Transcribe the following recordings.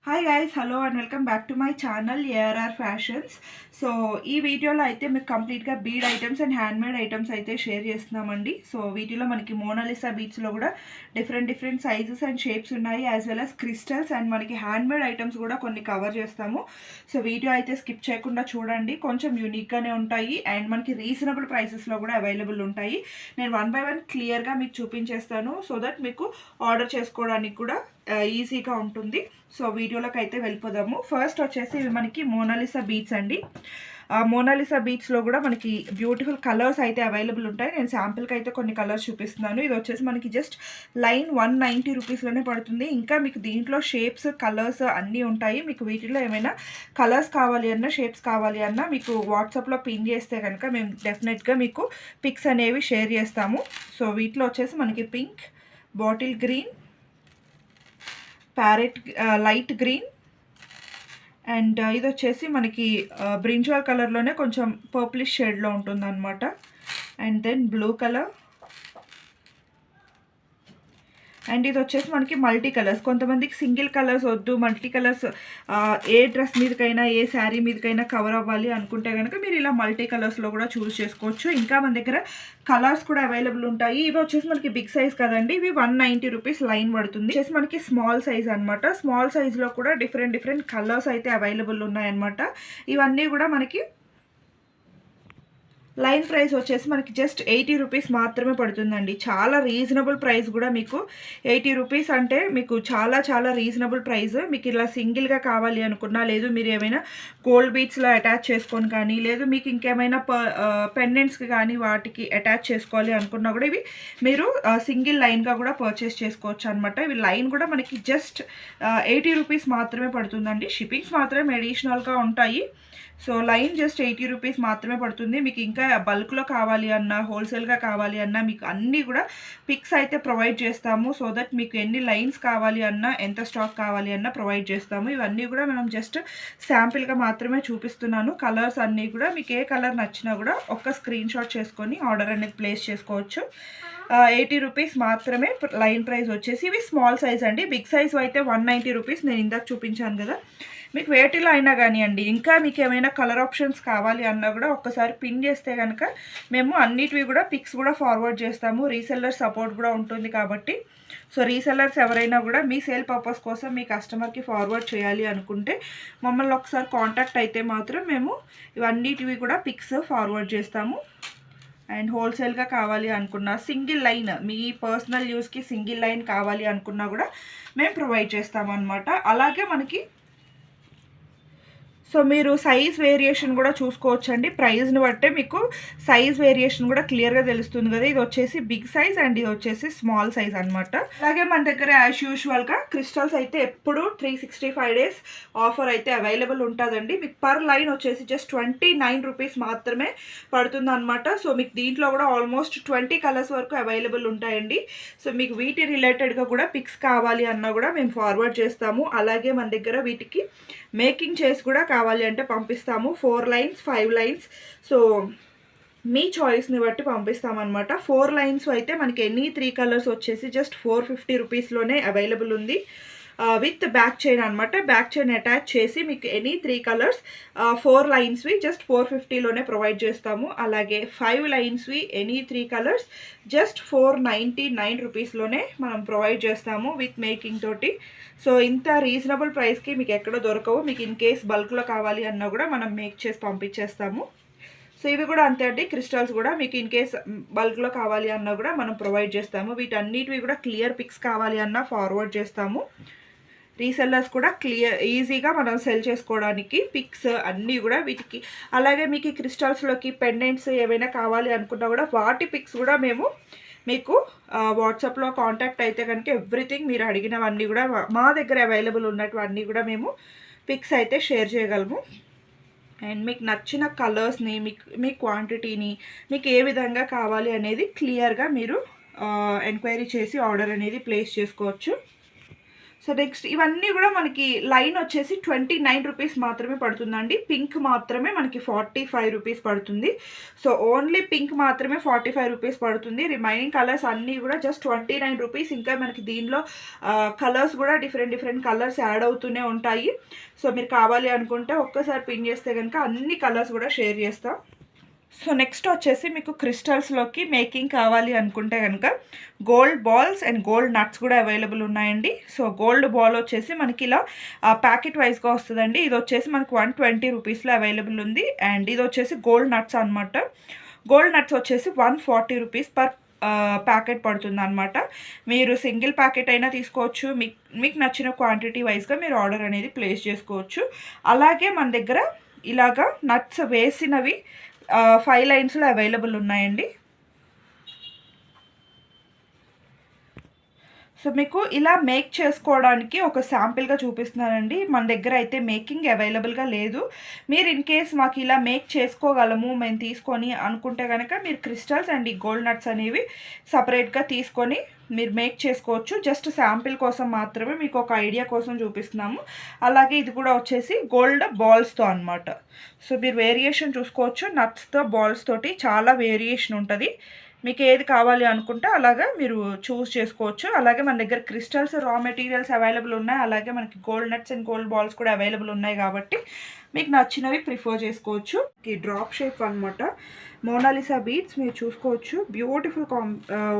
Hi guys, hello and welcome back to my channel ARR fashions. So ఈ వీడియోలో అయితే మీకు కంప్లీట్గా bead items and handmade items అయితే షేర్ చేస్తున్నామండి. సో వీటిలో మనకి మోనాలిసా బీడ్స్లో కూడా డిఫరెంట్ సైజెస్ అండ్ షేప్స్ ఉన్నాయి, as well as crystals and మనకి హ్యాండ్మేడ్ ఐటమ్స్ కూడా కొన్ని కవర్ చేస్తాము. సో వీడియో అయితే స్కిప్ చేయకుండా చూడండి, కొంచెం యూనిక్గానే ఉంటాయి అండ్ మనకి రీజనబుల్ ప్రైసెస్లో కూడా అవైలబుల్ ఉంటాయి. నేను 1 by 1 క్లియర్గా మీకు చూపించేస్తాను, సో దట్ మీకు ఆర్డర్ చేసుకోవడానికి కూడా ఈజీగా ఉంటుంది. సో వీడియోలోకి అయితే వెళ్ళిపోదాము. ఫస్ట్ వచ్చేసి ఇవి మనకి మోనాలిసా బీడ్స్ అండి. మోనాలిసా బీడ్స్లో కూడా మనకి బ్యూటిఫుల్ కలర్స్ అయితే అవైలబుల్ ఉంటాయి. నేను శాంపిల్కి అయితే కొన్ని కలర్స్ చూపిస్తున్నాను. ఇది వచ్చేసి మనకి జస్ట్ లైన్ 190 రూపీస్లోనే పడుతుంది. ఇంకా మీకు దీంట్లో షేప్స్, కలర్స్ అన్నీ ఉంటాయి. మీకు వీటిలో ఏమైనా కలర్స్ కావాలి అన్నా, షేప్స్ కావాలి అన్నా మీకు వాట్సాప్లో పిన్ చేస్తే కనుక మేము డెఫినెట్గా మీకు పిక్స్ అనేవి షేర్ చేస్తాము. సో వీటిలో వచ్చేసి మనకి pink, bottle green, parrot light green and ఇది వచ్చేసి మనకి బ్రింజాల్ కలర్లోనే కొంచెం పర్ప్లిష్ షేడ్లో ఉంటుంది అనమాట. And then blue colour and ఇది వచ్చేసి మనకి మల్టీ కలర్స్. కొంతమందికి సింగిల్ కలర్స్ వద్దు, మల్టీ కలర్స్ ఏ డ్రెస్ మీదకైనా ఏ శారీ మీదకైనా కవర్ అవ్వాలి అనుకుంటే కనుక మీరు ఇలా మల్టీ కలర్స్లో కూడా చూస్ చేసుకోవచ్చు. ఇంకా మన దగ్గర కలర్స్ కూడా అవైలబుల్ ఉంటాయి. ఇవి వచ్చేసి మనకి బిగ్ సైజ్ కదండి, ఇవి 190 రూపీస్ లైన్ పడుతుంది. వచ్చేసి మనకి స్మాల్ సైజ్ అనమాట. స్మాల్ సైజ్లో కూడా డిఫరెంట్ కలర్స్ అయితే అవైలబుల్ ఉన్నాయన్నమాట. ఇవన్నీ కూడా మనకి లైన్ ప్రైస్ వచ్చేసి మనకి జస్ట్ 80 రూపీస్ మాత్రమే పడుతుందండి. చాలా రీజనబుల్ ప్రైస్ కూడా. మీకు 80 రూపీస్ అంటే మీకు చాలా రీజనబుల్ ప్రైస్. మీకు ఇలా సింగిల్గా కావాలి అనుకున్నా, లేదు మీరు ఏమైనా గోల్డ్ బీడ్స్లో అటాచ్ చేసుకొని కానీ, లేదు మీకు ఇంకేమైనా పెండెంట్స్కి కానీ వాటికి అటాచ్ చేసుకోవాలి అనుకున్నా కూడా ఇవి మీరు సింగిల్ లైన్గా కూడా పర్చేస్ చేసుకోవచ్చు అనమాట. ఇవి లైన్ కూడా మనకి జస్ట్ 80 రూపీస్ మాత్రమే పడుతుందండి. షిప్పింగ్స్ మాత్రమే అడిషనల్గా ఉంటాయి. సో లైన్ జస్ట్ 80 రూపీస్ మాత్రమే పడుతుంది. మీకు ఇంకా బల్క్లో కావాలి అన్నా, హోల్సేల్గా కావాలి అన్నా మీకు అన్నీ కూడా పిక్స్ అయితే ప్రొవైడ్ చేస్తాము. సో దట్ మీకు ఎన్ని లైన్స్ కావాలి అన్నా, ఎంత స్టాక్ కావాలి అన్నా ప్రొవైడ్ చేస్తాము. ఇవన్నీ కూడా మనం జస్ట్ శాంపిల్గా మాత్రమే చూపిస్తున్నాను. కలర్స్ అన్నీ కూడా మీకు ఏ కలర్ నచ్చినా కూడా ఒక్క స్క్రీన్ షాట్ చేసుకొని ఆర్డర్ అనేది ప్లేస్ చేసుకోవచ్చు. 80 రూపీస్ మాత్రమే లైన్ ప్రైస్ వచ్చేసి. ఇవి స్మాల్ సైజ్ అండి. బిగ్ సైజ్ అయితే 190 రూపీస్ నేను ఇందాక చూపించాను కదా. మీకు వేటిలో అయినా కానివ్వండి, ఇంకా మీకు ఏమైనా కలర్ ఆప్షన్స్ కావాలి అన్నా కూడా ఒక్కసారి పిన్ చేస్తే కనుక మేము అన్నిటివి కూడా పిక్స్ కూడా ఫార్వర్డ్ చేస్తాము. రీసెల్లర్ సపోర్ట్ కూడా ఉంటుంది కాబట్టి. సో రీసెల్లర్స్ ఎవరైనా కూడా మీ సేల్ పర్పస్ కోసం మీ కస్టమర్కి ఫార్వర్డ్ చేయాలి అనుకుంటే మమ్మల్ని ఒకసారి కాంటాక్ట్ అయితే మాత్రం మేము ఇవన్నిటివి కూడా పిక్స్ ఫార్వర్డ్ చేస్తాము. అండ్ హోల్సేల్గా కావాలి అనుకున్నా, సింగిల్ లైన్ మీ పర్సనల్ యూస్కి సింగిల్ లైన్ కావాలి అనుకున్నా కూడా మేము ప్రొవైడ్ చేస్తాము అనమాట. అలాగే మనకి సో మీరు సైజ్ వేరియేషన్ కూడా చూసుకోవచ్చండి. ప్రైస్ని బట్టే మీకు సైజ్ వేరియేషన్ కూడా క్లియర్గా తెలుస్తుంది కదా. ఇది వచ్చేసి బిగ్ సైజ్ అండ్ ఇది వచ్చేసి స్మాల్ సైజ్ అనమాట. అలాగే మన దగ్గర యాజ్ యూజువల్గా క్రిస్టల్స్ అయితే ఎప్పుడు 365 days ఆఫర్ అయితే అవైలబుల్ ఉంటుందండి. మీకు పర్ లైన్ వచ్చేసి జస్ట్ 29 రూపీస్ మాత్రమే పడుతుంది అనమాట. సో మీకు దీంట్లో కూడా ఆల్మోస్ట్ 20 కలర్స్ వరకు అవైలబుల్ ఉంటాయండి. సో మీకు వీటి రిలేటెడ్గా కూడా పిక్స్ కావాలి అన్నా కూడా మేము ఫార్వర్డ్ చేస్తాము. అలాగే మన దగ్గర వీటికి మేకింగ్ చేసి కూడా కావాలి అంటే పంపిస్తాము. 4 lines 5 lines సో మీ చాయిస్ని బట్టి పంపిస్తామన్నమాట. 4 lines అయితే మనకి ఎనీ 3 కలర్స్ వచ్చేసి జస్ట్ 450 రూపీస్లోనే అవైలబుల్ ఉంది. విత్ బ్యాక్ చైన్ అనమాట. బ్యాక్ చైన్ అటాచ్ చేసి మీకు ఎనీ 3 కలర్స్ 4 లైన్స్వి జస్ట్ 450లోనే ప్రొవైడ్ చేస్తాము. అలాగే 5 లైన్స్వి ఎనీ 3 కలర్స్ జస్ట్ 499 రూపీస్లోనే మనం ప్రొవైడ్ చేస్తాము విత్ మేకింగ్ తోటి. సో ఇంత రీజనబుల్ ప్రైస్కి మీకు ఎక్కడ దొరకవు. మీకు ఇన్ కేస్ బల్క్లో కావాలి అన్నా కూడా మనం మేక్ చేసి పంపించేస్తాము. సో ఇవి కూడా అంతే అండి. క్రిస్టల్స్ కూడా మీకు ఇన్ కేస్ బల్క్లో కావాలి అన్నా కూడా మనం ప్రొవైడ్ చేస్తాము. వీటన్నిటివి కూడా క్లియర్ పిక్స్ కావాలి అన్నా ఫార్వర్డ్ చేస్తాము. రీసెల్లర్స్ కూడా ఈజీగా మనం సెల్ చేసుకోవడానికి పిక్స్ అన్నీ కూడా వీటికి. అలాగే మీకు ఈ క్రిస్టల్స్లోకి పెండెంట్స్ ఏమైనా కావాలి అనుకున్నా కూడా వాటి పిక్స్ కూడా మేము మీకు వాట్సాప్లో కాంటాక్ట్ అయితే కనుక ఎవ్రీథింగ్ మీరు అడిగినవన్నీ కూడా మా దగ్గర అవైలబుల్ ఉన్నటువన్నీ కూడా మేము పిక్స్ అయితే షేర్ చేయగలము. అండ్ మీకు నచ్చిన కలర్స్ని, మీ క్వాంటిటీని, మీకు ఏ విధంగా కావాలి అనేది క్లియర్గా మీరు ఎంక్వైరీ చేసి ఆర్డర్ అనేది ప్లేస్ చేసుకోవచ్చు. సో నెక్స్ట్ ఇవన్నీ కూడా మనకి లైన్ వచ్చేసి 29 రూపీస్ మాత్రమే పడుతుందండి. పింక్ మాత్రమే మనకి 45 రూపీస్ పడుతుంది. సో ఓన్లీ పింక్ మాత్రమే 45 రూపీస్ పడుతుంది. రిమైనింగ్ కలర్స్ అన్నీ కూడా జస్ట్ 29 రూపీస్. ఇంకా మనకి దీనిలో కలర్స్ కూడా డిఫరెంట్ కలర్స్ యాడ్ అవుతూనే ఉంటాయి. సో మీరు కావాలి అనుకుంటే ఒక్కసారి పిన్ చేస్తే కనుక అన్ని కలర్స్ కూడా షేర్ చేస్తాం. సో నెక్స్ట్ వచ్చేసి మీకు క్రిస్టల్స్లోకి మేకింగ్ కావాలి అనుకుంటే కనుక gold balls and gold nuts కూడా అవైలబుల్ ఉన్నాయండి. సో గోల్డ్ బాల్ వచ్చేసి మనకి ఇలా ప్యాకెట్ వైజ్గా వస్తుందండి. ఇది వచ్చేసి మనకు 120 రూపీస్లో అవైలబుల్ ఉంది. అండ్ ఇది వచ్చేసి గోల్డ్ నట్స్ అనమాట. గోల్డ్ నట్స్ వచ్చేసి 140 రూపీస్ పర్ ప్యాకెట్ పడుతుంది అనమాట. మీరు సింగిల్ ప్యాకెట్ అయినా తీసుకోవచ్చు. మీకు నచ్చిన క్వాంటిటీ వైజ్గా మీరు ఆర్డర్ అనేది ప్లేస్ చేసుకోవచ్చు. అలాగే మన దగ్గర ఇలాగా నట్స్ వేసినవి 5 లైన్స్లో అవైలబుల్ ఉన్నాయండి. సో మీకు ఇలా మేక్ చేసుకోవడానికి ఒక శాంపిల్గా చూపిస్తున్నానండి. మన దగ్గర అయితే మేకింగ్ అవైలబుల్గా లేదు. మీరు ఇన్ కేస్ మాకు ఇలా మేక్ చేసుకోగలము మేము తీసుకొని అనుకుంటే కనుక మీరు క్రిస్టల్స్ అండ్ ఈ గోల్డ్ నట్స్ అనేవి సపరేట్గా తీసుకొని మీరు మేక్ చేసుకోవచ్చు. జస్ట్ శాంపిల్ కోసం మాత్రమే మీకు ఒక ఐడియా కోసం చూపిస్తున్నాము. అలాగే ఇది కూడా వచ్చేసి గోల్డ్ బాల్స్తో అనమాట. సో మీరు వేరియేషన్ చూసుకోవచ్చు. నట్స్తో బాల్స్ తోటి చాలా వేరియేషన్ ఉంటుంది. మీకు ఏది కావాలి అనుకుంటే అలాగా మీరు చూస్ చేసుకోవచ్చు. అలాగే మన దగ్గర క్రిస్టల్స్ రా మెటీరియల్స్ అవైలబుల్ ఉన్నాయి. అలాగే మనకి gold nuts and gold balls కూడా అవైలబుల్ ఉన్నాయి కాబట్టి మీకు నచ్చినవి ప్రిఫర్ చేసుకోవచ్చు. ఈ డ్రాప్ షేప్ అనమాట. మోనాలిసా బీడ్స్ మీరు చూసుకోవచ్చు. బ్యూటిఫుల్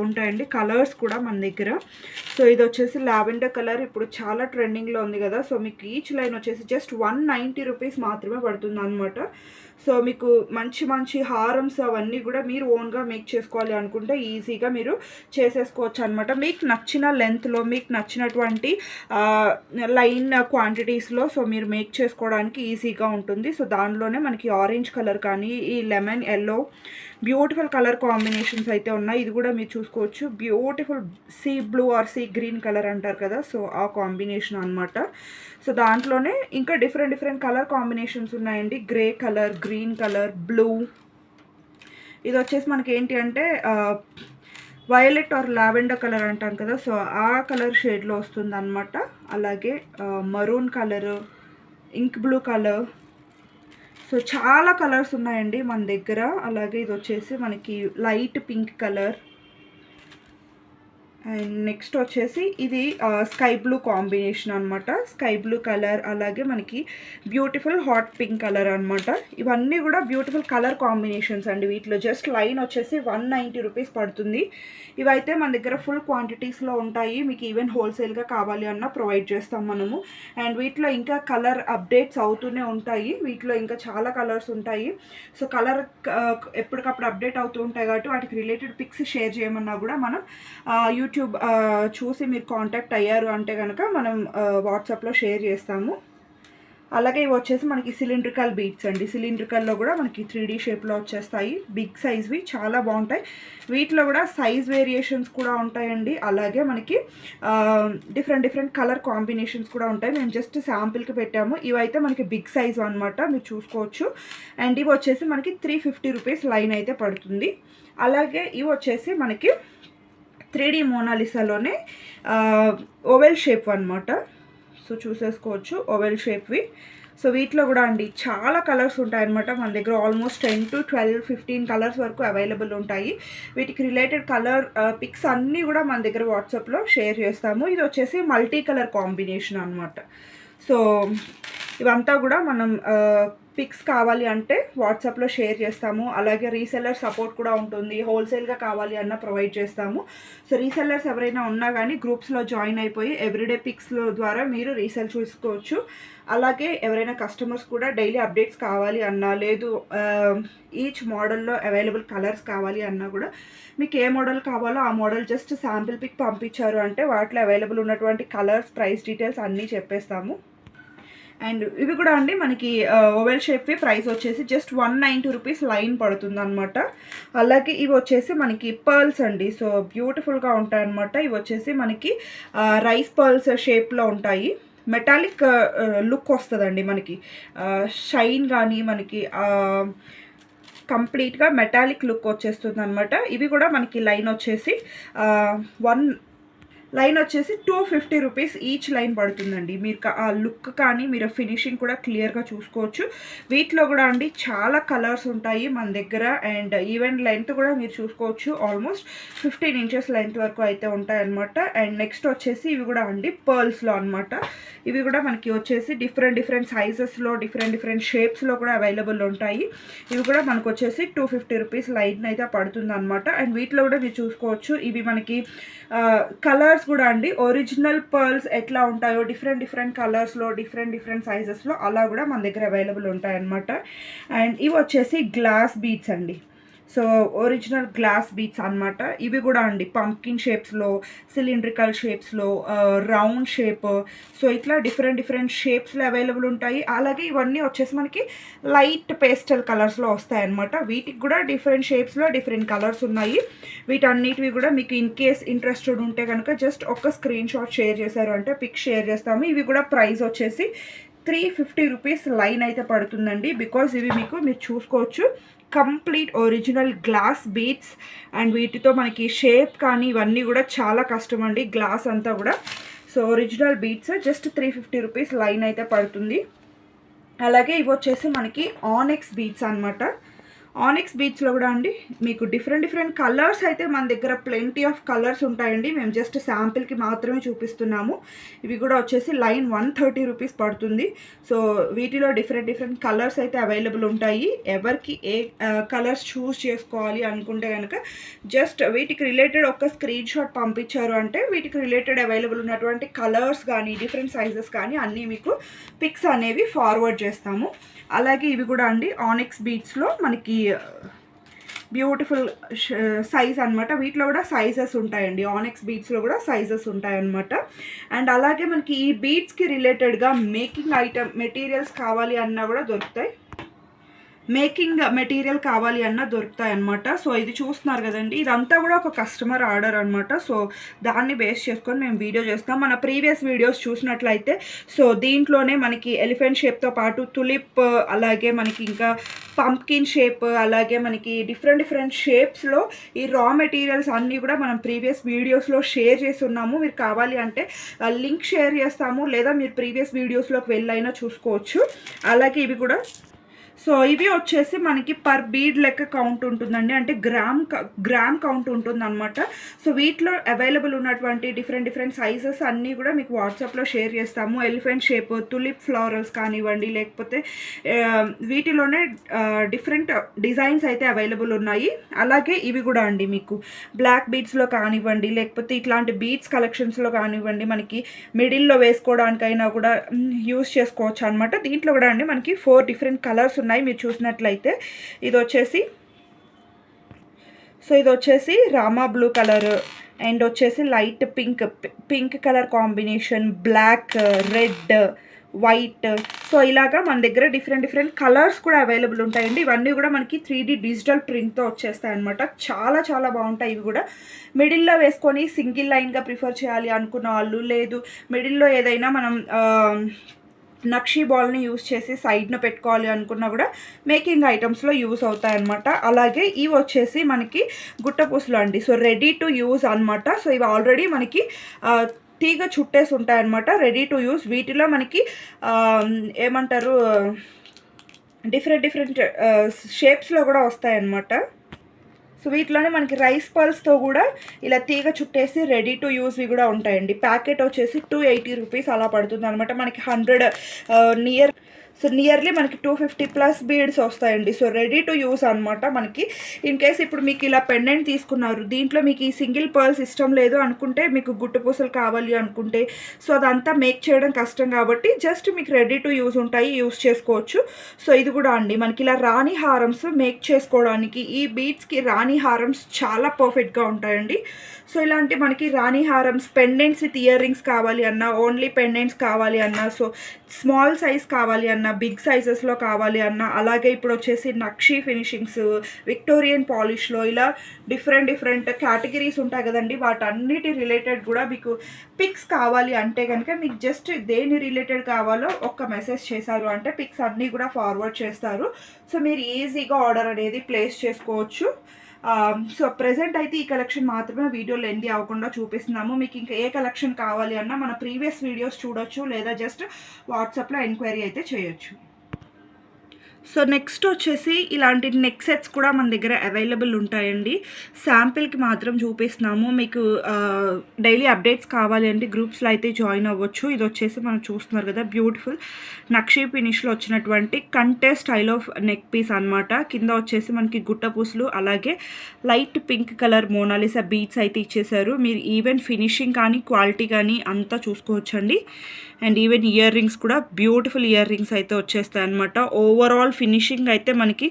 ఉంటాయండి కలర్స్ కూడా మన దగ్గర. సో ఇది వచ్చేసి లావెండర్ కలర్ ఇప్పుడు చాలా ట్రెండింగ్లో ఉంది కదా. సో మీకు ఈచ్ లైన్ వచ్చేసి జస్ట్ 190 రూపీస్ మాత్రమే పడుతుంది అనమాట. సో మీకు మంచి హారమ్స్ అవన్నీ కూడా మీరు ఓన్గా మేక్ చేసుకోవాలి అనుకుంటే ఈజీగా మీరు చేసేసుకోవచ్చు అనమాట. మీకు నచ్చిన లెంత్లో మీకు నచ్చినటువంటి లైన్ క్వాంటిటీస్లో సో మీరు మేక్ చేసుకోవడానికి ఈజీగా ఉంటుంది. సో దానిలోనే మనకి ఆరెంజ్ కలర్ కానీ ఈ lemon yellow beautiful colour combinations అయితే ఉన్నాయి. ఇది కూడా మీరు చూసుకోవచ్చు. Beautiful sea blue or sea green colour అంటారు కదా. సో ఆ కాంబినేషన్ అనమాట. సో దాంట్లోనే ఇంకా డిఫరెంట్ కలర్ కాంబినేషన్స్ ఉన్నాయండి. Grey colour, green colour, blue. ఇది వచ్చేసి మనకి ఏంటి అంటే వైలెట్ ఆర్ లావెండర్ కలర్ అంటాం కదా. సో ఆ కలర్ షేడ్లో వస్తుంది అనమాట. అలాగే maroon colour, ink blue colour. So చాలా కలర్స్ ఉన్నాయండి మన దగ్గర. అలాగే ఇది వచ్చేసి మనకి light pink colour. And next వచ్చేసి ఇది స్కై బ్లూ కాంబినేషన్ అనమాట. స్కై బ్లూ కలర్ అలాగే మనకి బ్యూటిఫుల్ హాట్ పింక్ కలర్ అనమాట. ఇవన్నీ కూడా బ్యూటిఫుల్ కలర్ కాంబినేషన్స్ అండి. వీటిలో జస్ట్ లైన్ వచ్చేసి 190 రూపీస్ పడుతుంది. ఇవైతే మన దగ్గర ఫుల్ క్వాంటిటీస్లో ఉంటాయి. మీకు ఈవెన్ హోల్సేల్గా కావాలి అన్నా ప్రొవైడ్ చేస్తాం మనము. అండ్ వీటిలో ఇంకా కలర్ అప్డేట్స్ అవుతూనే ఉంటాయి. వీటిలో ఇంకా చాలా కలర్స్ ఉంటాయి. సో కలర్ ఎప్పటికప్పుడు అప్డేట్ అవుతూ ఉంటాయి కాబట్టి వాటికి రిలేటెడ్ పిక్స్ షేర్ చేయమన్నా కూడా మనం యూట్యూబ్ చూసి మీరు కాంటాక్ట్ అయ్యారు అంటే కనుక మనం వాట్సాప్లో షేర్ చేస్తాము. అలాగే ఇవి వచ్చేసి మనకి సిలిండ్రికల్ బీడ్స్ అండి. సిలిండ్రికల్లో కూడా మనకి 3D షేప్లో వచ్చేస్తాయి. బిగ్ సైజ్వి చాలా బాగుంటాయి. వీటిలో కూడా సైజ్ వేరియేషన్స్ కూడా ఉంటాయండి. అలాగే మనకి డిఫరెంట్ కలర్ కాంబినేషన్స్ కూడా ఉంటాయి. మేము జస్ట్ శాంపిల్కి పెట్టాము. ఇవైతే మనకి బిగ్ సైజ్ అనమాట, మీరు చూసుకోవచ్చు. అండ్ ఇవి వచ్చేసి మనకి 350 రూపీస్ లైన్ అయితే పడుతుంది. అలాగే ఇవి వచ్చేసి మనకి 3D మోనాలిసాలోనే ఓవెల్ షేప్ అనమాట. సో చూసేసుకోవచ్చు ఓవెల్ షేప్వి. సో వీటిలో కూడా అండి చాలా కలర్స్ ఉంటాయన్నమాట. మన దగ్గర ఆల్మోస్ట్ 10 to 12, 15 కలర్స్ వరకు అవైలబుల్ ఉంటాయి. వీటికి రిలేటెడ్ కలర్ పిక్స్ అన్నీ కూడా మన దగ్గర వాట్సాప్లో షేర్ చేస్తాము. ఇది వచ్చేసి మల్టీ కలర్ కాంబినేషన్ అనమాట. సో ఇవంతా కూడా మనం పిక్స్ కావాలి అంటే వాట్సాప్లో షేర్ చేస్తాము. అలాగే రీసెల్లర్ సపోర్ట్ కూడా ఉంటుంది. హోల్సేల్గా కావాలి అన్న ప్రొవైడ్ చేస్తాము. సో రీసెల్లర్స్ ఎవరైనా ఉన్నా కానీ గ్రూప్స్లో జాయిన్ అయిపోయి ఎవ్రీడే పిక్స్లో ద్వారా మీరు రీసెల్ చూసుకోవచ్చు. అలాగే ఎవరైనా కస్టమర్స్ కూడా డైలీ అప్డేట్స్ కావాలి అన్నా, లేదు ఈచ్ మోడల్లో అవైలబుల్ కలర్స్ కావాలి అన్నా కూడా మీకు ఏ మోడల్ కావాలో ఆ మోడల్ జస్ట్ శాంపిల్ పిక్ పంపించారు అంటే వాటిలో అవైలబుల్ ఉన్నటువంటి కలర్స్, ప్రైస్ డీటెయిల్స్ అన్నీ చెప్పేస్తాము. అండ్ ఇవి కూడా అండి మనకి ఓవెల్ షేప్వి ప్రైస్ వచ్చేసి జస్ట్ 190 రూపీస్ లైన్ పడుతుంది అనమాట. అలాగే ఇవి వచ్చేసి మనకి పర్ల్స్ అండి. సో బ్యూటిఫుల్గా ఉంటాయి అనమాట. ఇవి వచ్చేసి మనకి రైస్ పర్ల్స్ షేప్లో ఉంటాయి. మెటాలిక్ లుక్ వస్తుందండి మనకి. షైన్ కానీ మనకి కంప్లీట్గా మెటాలిక్ లుక్ వచ్చేస్తుంది అనమాట. ఇవి కూడా మనకి లైన్ వచ్చేసి లైన్ వచ్చేసి 250 రూపీస్ ఈచ్ లైన్ పడుతుందండి. మీరు ఆ లుక్ కానీ మీరు ఫినిషింగ్ కూడా క్లియర్గా చూసుకోవచ్చు. వీటిలో కూడా అండి చాలా కలర్స్ ఉంటాయి మన దగ్గర. అండ్ ఈవెన్ లెంత్ కూడా మీరు చూసుకోవచ్చు, ఆల్మోస్ట్ 15 ఇంచెస్ లెంత్ వరకు అయితే ఉంటాయన్నమాట. అండ్ నెక్స్ట్ వచ్చేసి ఇవి కూడా అండి పర్ల్స్లో అనమాట. ఇవి కూడా మనకి వచ్చేసి డిఫరెంట్ సైజెస్లో డిఫరెంట్ షేప్స్లో కూడా అవైలబుల్ ఉంటాయి. ఇవి కూడా మనకు వచ్చేసి 250 రూపీస్ లైన్ అయితే పడుతుంది అనమాట. అండ్ వీటిలో కూడా మీరు చూసుకోవచ్చు, ఇవి మనకి కలర్స్ కూడా అండి ఒరిజినల్ పర్ల్స్ ఎట్లా ఉంటాయో డిఫరెంట్ కలర్స్లో డిఫరెంట్ సైజెస్లో అలా కూడా మన దగ్గర అవైలబుల్ ఉంటాయన్నమాట. అండ్ ఇవి వచ్చేసి గ్లాస్ బీడ్స్ అండి. సో ఒరిజినల్ గ్లాస్ బీడ్స్ అనమాట. ఇవి కూడా అండి పంకిన్ షేప్స్లో, సిలిండ్రికల్ షేప్స్లో, రౌండ్ షేప్, సో ఇట్లా డిఫరెంట్ షేప్స్లో అవైలబుల్ ఉంటాయి. అలాగే ఇవన్నీ వచ్చేసి మనకి లైట్ పేస్టల్ కలర్స్లో వస్తాయన్నమాట. వీటికి కూడా డిఫరెంట్ షేప్స్లో డిఫరెంట్ కలర్స్ ఉన్నాయి. వీటన్నిటివి కూడా మీకు ఇన్ కేస్ ఇంట్రెస్టెడ్ ఉంటే కనుక జస్ట్ ఒక స్క్రీన్ షాట్ షేర్ చేశారు అంటే పిక్ షేర్ చేస్తాము. ఇవి కూడా ప్రైస్ వచ్చేసి 350 రూపీస్ లైన్ అయితే పడుతుందండి. బికాజ్ ఇవి మీరు చూసుకోవచ్చు complete original glass beads. And వీటితో మనకి షేప్ కానీ ఇవన్నీ కూడా చాలా కష్టం అండి, గ్లాస్ అంతా కూడా. So original beads just 350 rupees line అయితే పడుతుంది. అలాగే ఇవి వచ్చేసి మనకి ఆనెక్స్ బీడ్స్ అనమాట. ఆనెక్స్ బీడ్స్లో కూడా అండి మీకు డిఫరెంట్ కలర్స్ అయితే మన దగ్గర ప్లెంటీ ఆఫ్ కలర్స్ ఉంటాయండి. మేము జస్ట్ శాంపిల్కి మాత్రమే చూపిస్తున్నాము. ఇవి కూడా వచ్చేసి లైన్ 130 రూపీస్ పడుతుంది. సో వీటిలో డిఫరెంట్ కలర్స్ అయితే అవైలబుల్ ఉంటాయి. ఎవరికి ఏ కలర్స్ చూస్ చేసుకోవాలి అనుకుంటే కనుక జస్ట్ వీటికి రిలేటెడ్ ఒక స్క్రీన్ షాట్ పంపించారు అంటే వీటికి రిలేటెడ్ అవైలబుల్ ఉన్నటువంటి కలర్స్ కానీ డిఫరెంట్ సైజెస్ కానీ అన్నీ మీకు పిక్స్ అనేవి ఫార్వర్డ్ చేస్తాము. అలాగే ఇవి కూడా అండి ఆనెక్స్ బీడ్స్లో మనకి బ్యూటిఫుల్ సైజ్ అనమాట. వీటిలో కూడా సైజెస్ ఉంటాయండి, ఆనెక్స్ బీడ్స్లో కూడా సైజెస్ ఉంటాయన్నమాట. అండ్ అలాగే మనకి ఈ బీడ్స్కి రిలేటెడ్గా మేకింగ్ ఐటమ్ మెటీరియల్స్ కావాలి అన్నా కూడా దొరుకుతాయి. మేకింగ్ మెటీరియల్ కావాలి అన్న దొరుకుతాయి అన్నమాట. సో ఇది చూస్తున్నారు కదండి, ఇదంతా కూడా ఒక కస్టమర్ ఆర్డర్ అనమాట. సో దాన్ని బేస్ చేసుకొని మేము వీడియో చేస్తాం. మన ప్రీవియస్ వీడియోస్ చూసినట్లయితే సో దీంట్లోనే మనకి ఎలిఫెంట్ షేప్తో పాటు తులిప్, అలాగే మనకి ఇంకా పంప్కిన్ షేప్, అలాగే మనకి డిఫరెంట్ షేప్స్లో ఈ రా మెటీరియల్స్ అన్నీ కూడా మనం ప్రీవియస్ వీడియోస్లో షేర్ చేసి ఉన్నాము. మీరు కావాలి అంటే లింక్ షేర్ చేస్తాము, లేదా మీరు ప్రీవియస్ వీడియోస్లోకి వెళ్ళైనా చూసుకోవచ్చు. అలాగే ఇవి కూడా సో ఇవి వచ్చేసి మనకి పర్ బీడ్ లెక్క కౌంట్ ఉంటుందండి, అంటే గ్రామ్ కౌంట్ ఉంటుందన్నమాట. సో వీటిలో అవైలబుల్ ఉన్నటువంటి డిఫరెంట్ సైజెస్ అన్నీ కూడా మీకు వాట్సాప్లో షేర్ చేస్తాము. ఎలిఫెంట్ షేప్, తులిప్ ఫ్లోరల్స్ కానివ్వండి, లేకపోతే వీటిలోనే డిఫరెంట్ డిజైన్స్ అయితే అవైలబుల్ ఉన్నాయి. అలాగే ఇవి కూడా అండి మీకు బ్లాక్ బీడ్స్లో కానివ్వండి, లేకపోతే ఇట్లాంటి బీడ్స్ కలెక్షన్స్లో కానివ్వండి, మనకి మిడిల్లో వేసుకోవడానికైనా కూడా యూస్ చేసుకోవచ్చు అనమాట. దీంట్లో కూడా అండి మనకి 4 డిఫరెంట్ కలర్స్ ఉన్నాయి. మీరు చూసినట్లయితే ఇది వచ్చేసి రామా బ్లూ కలర్, అండ్ వచ్చేసి light pink colour combination, black, red, white. So ఇలాగా మన దగ్గర డిఫరెంట్ కలర్స్ కూడా అవైలబుల్ ఉంటాయండి. ఇవన్నీ కూడా మనకి 3D డిజిటల్ ప్రింట్తో వచ్చేస్తాయి అనమాట. చాలా బాగుంటాయి. ఇవి కూడా మిడిల్లో వేసుకొని సింగిల్ లైన్గా ప్రిఫర్ చేయాలి అనుకున్న వాళ్ళు, లేదు మిడిల్లో ఏదైనా మనం నక్షీ బాల్ని యూస్ చేసి సైడ్ను పెట్టుకోవాలి అనుకున్నా కూడా మేకింగ్ ఐటమ్స్లో యూస్ అవుతాయన్నమాట. అలాగే ఇవి వచ్చేసి మనకి గుట్టపూసలు అండి. సో రెడీ టు యూజ్ అనమాట. సో ఇవి ఆల్రెడీ మనకి తీగ చుట్టేసి ఉంటాయన్నమాట, రెడీ టు యూస్. వీటిలో మనకి ఏమంటారు డిఫరెంట్ షేప్స్లో కూడా వస్తాయన్నమాట. సో వీటిలోనే మనకి రైస్ పర్ల్స్తో కూడా ఇలా తీగ చుట్టేసి రెడీ టు యూస్వి కూడా ఉంటాయండి. ప్యాకెట్ వచ్చేసి 280 రూపీస్ అలా పడుతుంది అనమాట. మనకి 100 నియర్లీ మనకి 250+ బీడ్స్ వస్తాయండి. సో రెడీ టు యూస్ అనమాట. మనకి ఇన్ కేస్ ఇప్పుడు మీకు ఇలా పెండెంట్ తీసుకున్నారు, దీంట్లో మీకు ఈ సింగిల్ పర్ల్స్ ఇష్టం లేదు అనుకుంటే, మీకు గుట్టు పూసలు కావాలి అనుకుంటే, సో అదంతా మేక్ చేయడం కష్టం కాబట్టి జస్ట్ మీకు రెడీ టు యూస్ ఉంటాయి, యూస్ చేసుకోవచ్చు. సో ఇది కూడా అండి మనకి ఇలా రాణి హారమ్స్ మేక్ చేసుకోవడానికి, ఈ బీడ్స్కి రాణి హారమ్స్ చాలా పర్ఫెక్ట్గా ఉంటాయండి. సో ఇలాంటి మనకి రాణి హారమ్స్, పెండెంట్స్ విత్ ఇయర్ రింగ్స్ కావాలి అన్నా, ఓన్లీ పెండెంట్స్ కావాలి అన్నా, సో స్మాల్ సైజ్ కావాలి అన్నా, బిగ్ సైజెస్లో కావాలి అన్నా, అలాగే ఇప్పుడు వచ్చేసి నక్షీ ఫినిషింగ్స్, విక్టోరియన్ పాలిష్లో ఇలా డిఫరెంట్ కేటగిరీస్ ఉంటాయి కదండి. వాటన్నిటి రిలేటెడ్ కూడా మీకు పిక్స్ కావాలి అంటే కనుక మీకు జస్ట్ దేని రిలేటెడ్ కావాలో ఒక్క మెసేజ్ చేశారు అంటే పిక్స్ అన్నీ కూడా ఫార్వర్డ్ చేస్తారు. సో మీరు ఈజీగా ఆర్డర్ అనేది ప్లేస్ చేసుకోవచ్చు. సో ప్రెజెంట్ అయితే ఈ కలెక్షన్ మాత్రమే వీడియో లెంది అవ్వకుండా చూపిస్తున్నాము. మీకు ఇంకా ఏ కలెక్షన్ కావాలి అన్నా మన ప్రీవియస్ వీడియోస్ చూడొచ్చు, లేదా జస్ట్ వాట్సాప్లో ఎంక్వైరీ అయితే చేయొచ్చు. సో నెక్స్ట్ వచ్చేసి ఇలాంటి నెక్ సెట్స్ కూడా మన దగ్గర అవైలబుల్ ఉంటాయండి. శాంపిల్కి మాత్రం చూపిస్తున్నాము. మీకు డైలీ అప్డేట్స్ కావాలి అంటే గ్రూప్స్లో అయితే జాయిన్ అవ్వచ్చు. ఇది వచ్చేసి మనం చూస్తున్నారు కదా, బ్యూటిఫుల్ నక్షీ ఫినిష్లో వచ్చినటువంటి కంటే స్టైల్ ఆఫ్ నెక్ పీస్ అనమాట. కింద వచ్చేసి మనకి గుట్టపూసలు, అలాగే light pink colour Mona Lisa beads అయితే ఇచ్చేసారు. మీరు ఈవెన్ ఫినిషింగ్ కానీ క్వాలిటీ కానీ అంతా చూసుకోవచ్చండి. అండ్ ఈవెన్ ఇయర్ రింగ్స్ కూడా బ్యూటిఫుల్ ఇయర్ రింగ్స్ అయితే వచ్చేస్తాయి అనమాట. ఓవరాల్ ఫినిషింగ్ అయితే మనకి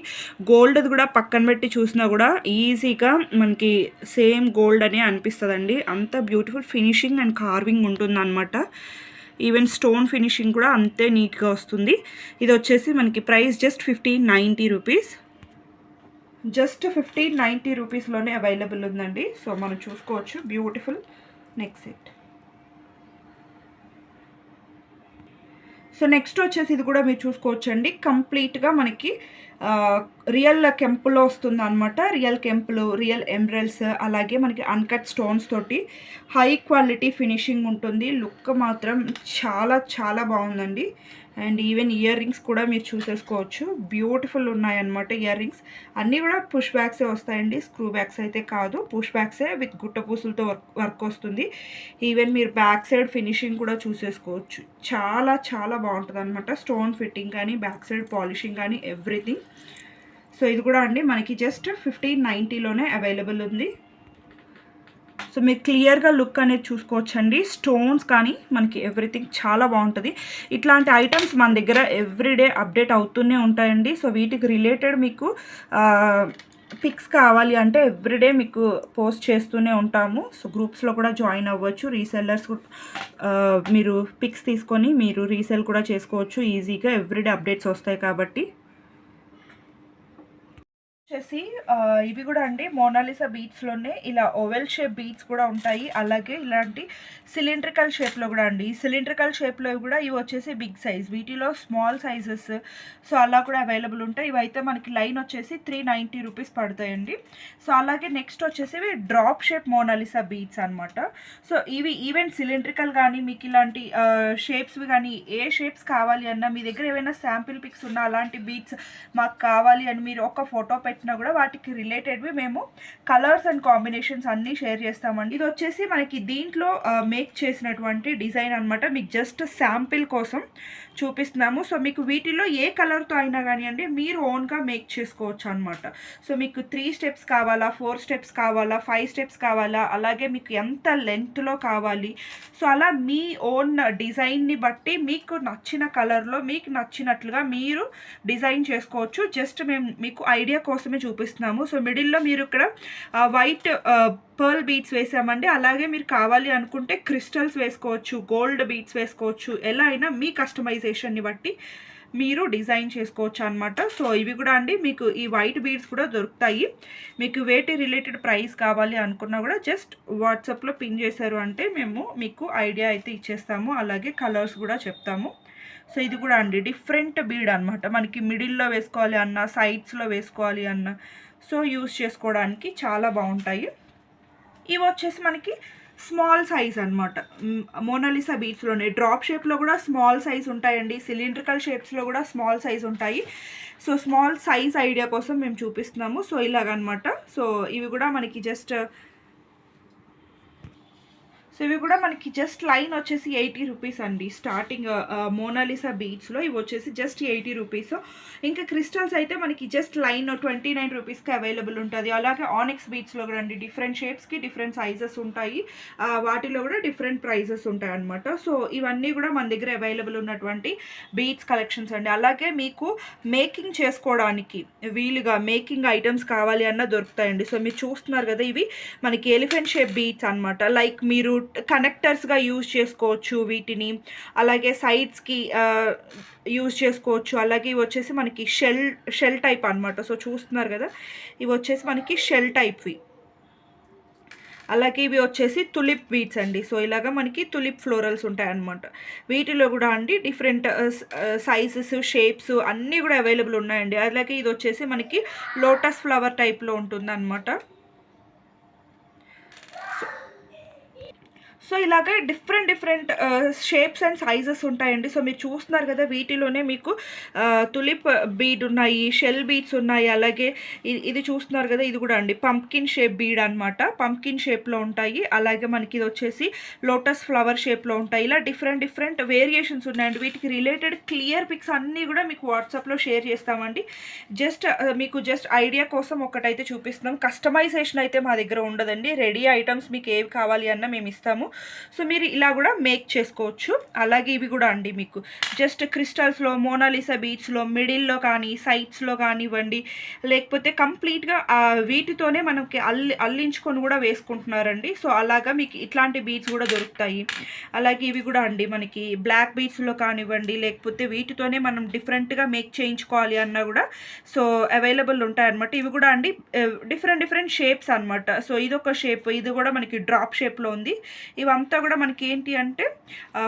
గోల్డ్ది కూడా పక్కన పెట్టి చూసినా కూడా ఈజీగా మనకి సేమ్ గోల్డ్ అనే అనిపిస్తుందండి. అంత బ్యూటిఫుల్ ఫినిషింగ్ అండ్ కార్వింగ్ ఉంటుంది అనమాట. ఈవెన్ స్టోన్ ఫినిషింగ్ కూడా అంతే నీట్గా వస్తుంది. ఇది వచ్చేసి మనకి ప్రైస్ జస్ట్ 1590 రూపీస్. జస్ట్ 1590 రూపీస్లోనే అవైలబుల్ ఉందండి. సో మనం చూసుకోవచ్చు beautiful neck set. So next వచ్చేసి ఇది కూడా మీరు చూసుకోవచ్చండి. కంప్లీట్గా మనకి రియల్ కెంపులో వస్తుంది అనమాట. రియల్ కెంపులు, రియల్ ఎమరల్డ్స్, అలాగే మనకి అన్కట్ స్టోన్స్ తోటి హై క్వాలిటీ ఫినిషింగ్ ఉంటుంది. లుక్ మాత్రం చాలా చాలా బాగుందండి. అండ్ ఈవెన్ ఇయర్ రింగ్స్ కూడా మీరు చూసేసుకోవచ్చు, బ్యూటిఫుల్ ఉన్నాయన్నమాట. ఇయర్ రింగ్స్ అన్నీ కూడా పుష్ బ్యాగ్సే వస్తాయండి, స్క్రూ బ్యాగ్స్ అయితే కాదు. పుష్ బ్యాగ్సే విత్ గుట్టపూసలతో వర్క్ వస్తుంది. ఈవెన్ మీరు బ్యాక్ సైడ్ ఫినిషింగ్ కూడా చూసేసుకోవచ్చు, చాలా చాలా బాగుంటుంది అనమాట. స్టోన్ ఫిట్టింగ్ కానీ, బ్యాక్ సైడ్ పాలిషింగ్ కానీ, ఎవ్రీథింగ్. సో ఇది కూడా అండి మనకి జస్ట్ 1590లోనే అవైలబుల్ ఉంది. సో మీరు క్లియర్గా లుక్ అనేది చూసుకోవచ్చండి. స్టోన్స్ కానీ మనకి ఎవ్రీథింగ్ చాలా బాగుంటుంది. ఇట్లాంటి ఐటమ్స్ మన దగ్గర ఎవ్రీడే అప్డేట్ అవుతూనే ఉంటాయండి. సో వీటికి రిలేటెడ్ మీకు పిక్స్ కావాలి అంటే ఎవ్రీడే మీకు పోస్ట్ చేస్తూనే ఉంటాము. సో గ్రూప్స్లో కూడా జాయిన్ అవ్వచ్చు. రీసెల్లర్స్ మీరు పిక్స్ తీసుకొని మీరు రీసెల్ కూడా చేసుకోవచ్చు ఈజీగా. ఎవ్రీడే అప్డేట్స్ వస్తాయి కాబట్టి. వచ్చేసి ఇవి కూడా అండి మోనాలిసా బీడ్స్లోనే ఇలా ఓవెల్ షేప్ బీడ్స్ కూడా ఉంటాయి. అలాగే ఇలాంటి సిలిండ్రికల్ షేప్లో కూడా అండి. ఈ సిలిండ్రికల్ షేప్లో కూడా ఇవి వచ్చేసి బిగ్ సైజ్, వీటిలో స్మాల్ సైజెస్ సో అలా కూడా అవైలబుల్ ఉంటాయి. ఇవైతే మనకి లైన్ వచ్చేసి 390 రూపీస్ పడతాయండి. సో అలాగే నెక్స్ట్ వచ్చేసి ఇవి డ్రాప్ షేప్ మోనాలిసా బీడ్స్ అనమాట. సో ఇవి ఈవెన్ సిలిండ్రికల్ కానీ మీకు ఇలాంటి షేప్స్వి కానీ ఏ షేప్స్ కావాలి అన్నా, మీ దగ్గర ఏమైనా శాంపిల్ పిక్స్ ఉన్నా అలాంటి బీడ్స్ మాకు కావాలి అని మీరు ఒక ఫోటో పెట్టినా కూడా వాటికి రిలేటెడ్వి మేము కలర్స్ అండ్ కాంబినేషన్స్ అన్నీ షేర్ చేస్తామండి. ఇది వచ్చేసి మనకి దీంట్లో మేక్ చేసినటువంటి డిజైన్ అనమాట. మీకు జస్ట్ శాంపిల్ కోసం చూపిస్తున్నాము. సో మీకు వీటిలో ఏ కలర్తో అయినా కానివ్వండి మీరు ఓన్గా మేక్ చేసుకోవచ్చు అనమాట. సో మీకు 3 స్టెప్స్ కావాలా, 4 స్టెప్స్ కావాలా, 5 స్టెప్స్ కావాలా, అలాగే మీకు ఎంత లెంత్లో కావాలి, సో అలా మీ ఓన్ డిజైన్ని బట్టి మీకు నచ్చిన కలర్లో మీకు నచ్చినట్లుగా మీరు డిజైన్ చేసుకోవచ్చు. జస్ట్ మేము మీకు ఐడియా కోసమే చూపిస్తున్నాము. సో మిడిల్లో మీరు ఇక్కడ వైట్ పర్ల్ బీడ్స్ వేసామండి. అలాగే మీరు కావాలి అనుకుంటే క్రిస్టల్స్ వేసుకోవచ్చు, గోల్డ్ బీడ్స్ వేసుకోవచ్చు. ఎలా అయినా మీ కస్టమైజేషన్ని బట్టి మీరు డిజైన్ చేసుకోవచ్చు అనమాట. సో ఇవి కూడా అండి మీకు ఈ వైట్ బీడ్స్ కూడా దొరుకుతాయి. మీకు వేటి రిలేటెడ్ ప్రైస్ కావాలి అనుకున్నా కూడా జస్ట్ వాట్సాప్లో పిన్ చేశారు అంటే మేము మీకు ఐడియా అయితే ఇచ్చేస్తాము. అలాగే కలర్స్ కూడా చెప్తాము. సో ఇది కూడా అండి డిఫరెంట్ బీడ్ అనమాట. మనకి మిడిల్లో వేసుకోవాలి అన్న, సైడ్స్లో వేసుకోవాలి అన్న, సో యూస్ చేసుకోవడానికి చాలా బాగుంటాయి. ఇవి వచ్చేసి మనకి స్మాల్ సైజ్ అనమాట. మోనాలిసా బీడ్స్లోనే డ్రాప్ షేప్లో కూడా స్మాల్ సైజ్ ఉంటాయండి, సిలిండ్రికల్ షేప్స్లో కూడా స్మాల్ సైజ్ ఉంటాయి. సో స్మాల్ సైజ్ ఐడియా కోసం మేము చూపిస్తున్నాము. సో ఇలాగనమాట. సో ఇవి కూడా మనకి జస్ట్ లైన్ వచ్చేసి 80 రూపీస్ అండి. స్టార్టింగ్ మోనాలిసా బీడ్స్లో ఇవి వచ్చేసి జస్ట్ 80 రూపీస్. ఇంకా క్రిస్టల్స్ అయితే మనకి జస్ట్ లైన్ 29 రూపీస్కి అవైలబుల్ ఉంటుంది. అలాగే ఆనిక్స్ బీడ్స్లో కూడా అండి డిఫరెంట్ షేప్స్కి డిఫరెంట్ సైజెస్ ఉంటాయి. వాటిలో కూడా డిఫరెంట్ ప్రైజెస్ ఉంటాయి అనమాట. సో ఇవన్నీ కూడా మన దగ్గర అవైలబుల్ ఉన్నటువంటి బీడ్స్ కలెక్షన్స్ అండి. అలాగే మీకు మేకింగ్ చేసుకోవడానికి వీలుగా మేకింగ్ ఐటమ్స్ కావాలి అన్న దొరుకుతాయండి. సో మీరు చూస్తున్నారు కదా, ఇవి మనకి ఎలిఫెంట్ షేప్ బీడ్స్ అనమాట. లైక్ మీరు కనెక్టర్స్గా యూజ్ చేసుకోవచ్చు వీటిని, అలాగే సైడ్స్కి యూజ్ చేసుకోవచ్చు. అలాగే ఇవి వచ్చేసి మనకి షెల్ టైప్ అనమాట. సో చూస్తున్నారు కదా, ఇవి వచ్చేసి మనకి షెల్ టైప్వి. అలాగే ఇవి వచ్చేసి తులిప్ బీడ్స్ అండి. సో ఇలాగా మనకి తులిప్ ఫ్లోరల్స్ ఉంటాయన్నమాట. వీటిలో కూడా అండి డిఫరెంట్ సైజెస్, షేప్స్ అన్నీ కూడా అవైలబుల్ ఉన్నాయండి. అలాగే ఇది వచ్చేసి మనకి లోటస్ ఫ్లవర్ టైప్లో ఉంటుందన్నమాట. సో ఇలాగ డిఫరెంట్ షేప్స్ అండ్ సైజెస్ ఉంటాయండి. సో మీరు చూస్తున్నారు కదా, వీటిలోనే మీకు తులిప్ బీడ్ ఉన్నాయి, షెల్ బీడ్స్ ఉన్నాయి. అలాగే ఇది చూస్తున్నారు కదా, ఇది కూడా అండి పంప్కిన్ షేప్ బీడ్ అనమాట. పంప్కిన్ షేప్లో ఉంటాయి. అలాగే మనకి ఇది వచ్చేసి లోటస్ ఫ్లవర్ షేప్లో ఉంటాయి. ఇలా డిఫరెంట్ వేరియేషన్స్ ఉన్నాయండి. వీటికి రిలేటెడ్ క్లియర్ పిక్స్ అన్నీ కూడా మీకు వాట్సాప్లో షేర్ చేస్తామండి. మీకు జస్ట్ ఐడియా కోసం ఒకటైతే చూపిస్తున్నాం. కస్టమైజేషన్ అయితే మా దగ్గర ఉండదండి. రెడీ ఐటమ్స్ మీకు ఏవి కావాలి అన్న మేము ఇస్తాము. సో మీరు ఇలా కూడా మేక్ చేసుకోవచ్చు. అలాగే ఇవి కూడా అండి మీకు జస్ట్ క్రిస్టల్స్లో, మోనాలిసా బీడ్స్లో మిడిల్లో కానీ సైడ్స్లో కానివ్వండి, లేకపోతే కంప్లీట్గా వీటితోనే మనకి అల్లించుకొని కూడా వేసుకుంటున్నారండి. సో అలాగా మీకు ఇట్లాంటి బీడ్స్ కూడా దొరుకుతాయి. అలాగే ఇవి కూడా అండి మనకి బ్లాక్ బీడ్స్లో కానివ్వండి, లేకపోతే వీటితోనే మనం డిఫరెంట్గా మేక్ చేయించుకోవాలి అన్నా కూడా సో అవైలబుల్ ఉంటాయి అనమాట. ఇవి కూడా అండి డిఫరెంట్ షేప్స్ అనమాట. సో ఇదొక షేప్, ఇది కూడా మనకి డ్రాప్ షేప్లో ఉంది. ఇవంతా కూడా మనకి ఏంటి అంటే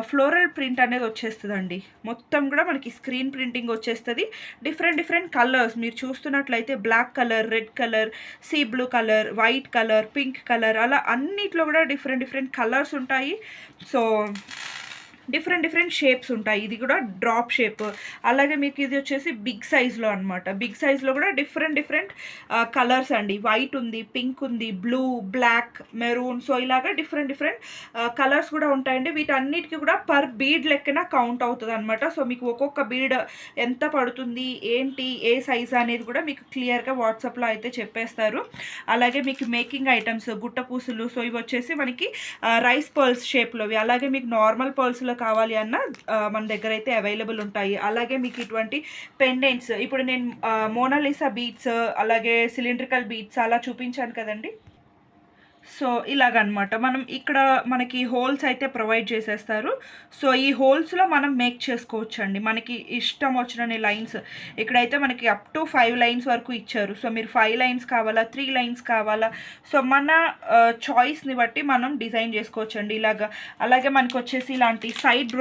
ఫ్లోరల్ ప్రింట్ అనేది వచ్చేస్తుందండి. మొత్తం కూడా మనకి స్క్రీన్ ప్రింటింగ్ వచ్చేస్తుంది. డిఫరెంట్ కలర్స్ మీరు చూస్తున్నట్లయితే black colour, red colour, sea blue colour, white colour, pink colour, అలా అన్నిట్లో కూడా డిఫరెంట్ కలర్స్ ఉంటాయి. సో డిఫరెంట్ షేప్స్ ఉంటాయి. ఇది కూడా డ్రాప్ షేప్. అలాగే మీకు ఇది వచ్చేసి బిగ్ సైజ్లో అనమాట. బిగ్ సైజ్లో కూడా డిఫరెంట్ కలర్స్ అండి. వైట్ ఉంది, పింక్ ఉంది, బ్లూ, బ్లాక్, మెరూన్. సో ఇలాగా డిఫరెంట్ కలర్స్ కూడా ఉంటాయండి. వీటన్నిటికీ కూడా పర్ బీడ్ లెక్కన కౌంట్ అవుతుంది అనమాట. సో మీకు ఒక్కొక్క బీడ్ ఎంత పడుతుంది, ఏంటి, ఏ సైజ్ అనేది కూడా మీకు క్లియర్గా వాట్సాప్లో అయితే చెప్పేస్తారు. అలాగే మీకు మేకింగ్ ఐటమ్స్, గుట్ట పూసలు. సో ఇవి వచ్చేసి మనకి రైస్ పర్ల్స్ షేప్లోవి. అలాగే మీకు నార్మల్ పర్ల్స్లో కావాలి అన్న మన దగ్గర అయితే అవైలబుల్ ఉంటాయి. అలాగే మీకు ఇటువంటి పెండెంట్స్, ఇప్పుడు నేను మోనాలిసా బీడ్స్, అలాగే సిలిండ్రికల్ బీడ్స్ అలా చూపించాను కదండి. సో ఇలాగనమాట మనకి హోల్స్ అయితే ప్రొవైడ్ చేసేస్తారు. సో ఈ హోల్స్లో మనం మేక్ చేసుకోవచ్చు అండి. మనకి ఇష్టం వచ్చిన లైన్స్, ఇక్కడైతే మనకి అప్ టు 5 లైన్స్ వరకు ఇచ్చారు. సో మీరు 5 లైన్స్ కావాలా, 3 లైన్స్ కావాలా, సో మన చాయిస్ని బట్టి మనం డిజైన్ చేసుకోవచ్చు అండి ఇలాగా. అలాగే మనకి వచ్చేసి ఇలాంటి సైడ్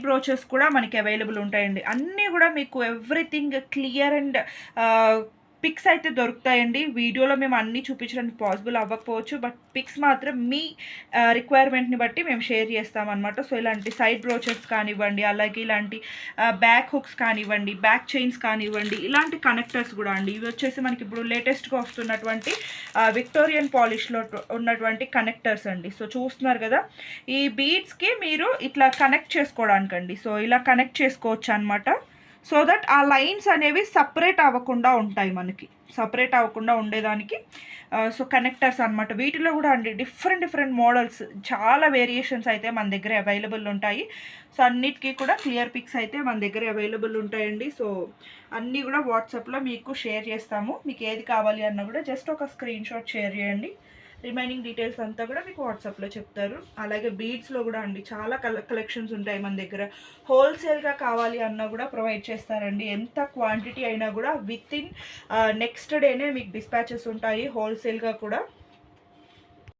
బ్రోచెస్ కూడా మనకి అవైలబుల్ ఉంటాయండి. అన్నీ కూడా మీకు ఎవ్రీథింగ్ క్లియర్ అండ్ పిక్స్ అయితే దొరుకుతాయండి. వీడియోలో మేము అన్నీ చూపించడానికి పాసిబుల్ అవ్వకపోవచ్చు, బట్ పిక్స్ మాత్రం మీ రిక్వైర్మెంట్ని బట్టి మేము షేర్ చేస్తామన్నమాట. సో ఇలాంటి సైడ్ బ్రోచెస్ కానివ్వండి, అలాగే ఇలాంటి బ్యాక్ హుక్స్ కానివ్వండి, బ్యాక్ చైన్స్ కానివ్వండి, ఇలాంటి కనెక్టర్స్ కూడా అండి. ఇవి వచ్చేసి మనకి ఇప్పుడు లేటెస్ట్గా వస్తున్నటువంటి విక్టోరియన్ పాలిష్లో ఉన్నటువంటి కనెక్టర్స్ అండి. సో చూస్తున్నారు కదా, ఈ బీడ్స్కి మీరు ఇట్లా కనెక్ట్ చేసుకోవడానికండి. సో ఇలా కనెక్ట్ చేసుకోవచ్చు అనమాట. సో దట్ ఆ లైన్స్ అనేవి సపరేట్ అవ్వకుండా ఉంటాయి, మనకి సపరేట్ అవ్వకుండా ఉండేదానికి సో కనెక్టర్స్ అనమాట. వీటిలో కూడా అండి డిఫరెంట్ మోడల్స్, చాలా వేరియేషన్స్ అయితే మన దగ్గర అవైలబుల్ ఉంటాయి. సో అన్నిటికీ కూడా క్లియర్ పిక్స్ అయితే మన దగ్గర అవైలబుల్ ఉంటాయండి. సో అన్నీ కూడా వాట్సాప్లో మీకు షేర్ చేస్తాము. మీకు ఏది కావాలి అన్నా కూడా జస్ట్ ఒక స్క్రీన్ షాట్ షేర్ చేయండి. రిమైనింగ్ డీటెయిల్స్ అంతా కూడా మీకు వాట్సాప్లో చెప్తారు. అలాగే బీడ్స్లో కూడా అండి చాలా కలెక్షన్స్ ఉంటాయి మన దగ్గర. హోల్సేల్గా కావాలి అన్నా కూడా ప్రొవైడ్ చేస్తారండి. ఎంత క్వాంటిటీ అయినా కూడా విత్ ఇన్ నెక్స్ట్ డేనే మీకు డిస్పాచెస్ ఉంటాయి హోల్సేల్గా కూడా.